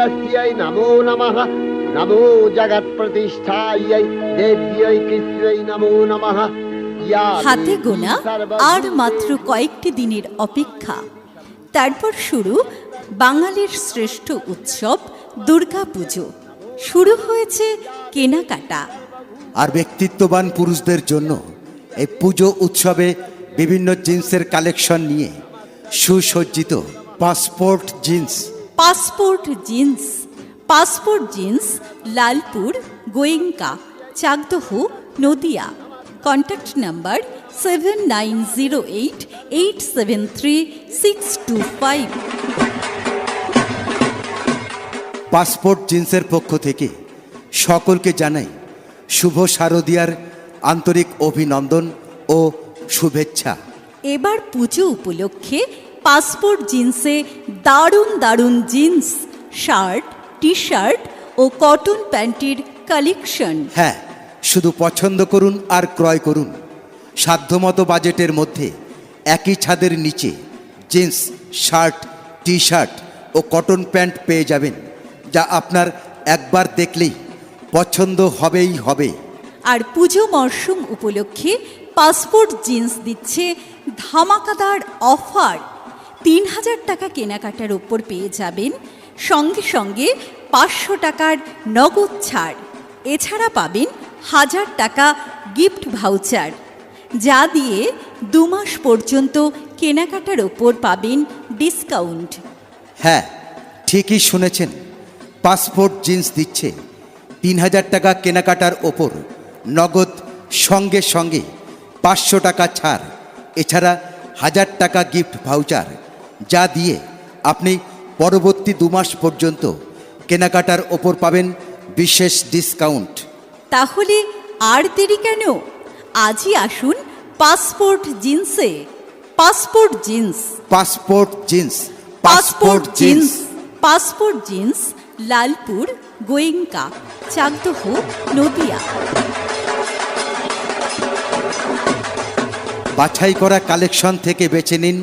পুরস্यै নমো নমঃ। নমো জগৎ প্রতিষ্ঠাयै দেব্যৈ কৃত্यै নমো নমঃ। হাতে গোনা আর মাত্র কয়েকটি দিনের অপেক্ষা, তারপর শুরু বাঙালির শ্রেষ্ঠ উৎসব দুর্গাপুজো। শুরু হয়েছে কেনাকাটা। আর ব্যক্তিত্ববান পুরুষদের জন্য এই পুজো উৎসবে বিভিন্ন জিন্সের কালেকশন নিয়ে সুসজ্জিত passport jeans. Passport jeans, passport jeans, Lalpur, Goenka, Chakdaha, Nadia. Contact number 7908873625। Passport জিন্সের পক্ষ থেকে সকলকে জানাই শুভ শারদীয়ার আন্তরিক অভিনন্দন ও শুভেচ্ছা। এবার পুজো উপলক্ষে পাসপোর্ট জিন্সে দারুণ দারুণ জিন্স, শার্ট, টি শার্ট ও কটন প্যান্টের কালেকশন। হ্যাঁ, শুধু পছন্দ করুন আর ক্রয় করুন। সাধ্যমতো বাজেটের মধ্যে একই ছাদের নিচে জিন্স, শার্ট, টি শার্ট ও কটন প্যান্ট পেয়ে যাবেন, যা আপনার একবার দেখলেই পছন্দ হবেই হবে। আর পুজো মরশুম উপলক্ষে পাসপোর্ট জিন্স দিচ্ছে ধামাকাদার অফার। 3000 টাকা কেনাকাটার ওপর পেয়ে যাবেন সঙ্গে সঙ্গে 500 টাকার নগদ ছাড়। এছাড়া পাবেন 1000 টাকা গিফট ভাউচার, যা দিয়ে 2 মাস পর্যন্ত কেনাকাটার ওপর পাবেন ডিসকাউন্ট। হ্যাঁ, ঠিকই শুনেছেন, পাসপোর্ট জিন্স দিচ্ছে 3000 টাকা কেনাকাটার ওপর নগদ সঙ্গে সঙ্গে 500 টাকা ছাড়। এছাড়া 1000 টাকা গিফট ভাউচার, যা দিয়ে আপনি পরবর্তী 2 মাস পর্যন্ত কেনাকাটার ওপর পাবেন বিশেষ ডিসকাউন্ট। তাহলে আর দেরি কেন? আজই আসুন পাসপোর্ট জিন্সে। Passport jeans, passport jeans, passport jeans, passport jeans, Lalpur, Goenka, Chakdaha, Nadia. বাছাই করা কালেকশন থেকে বেছে নিন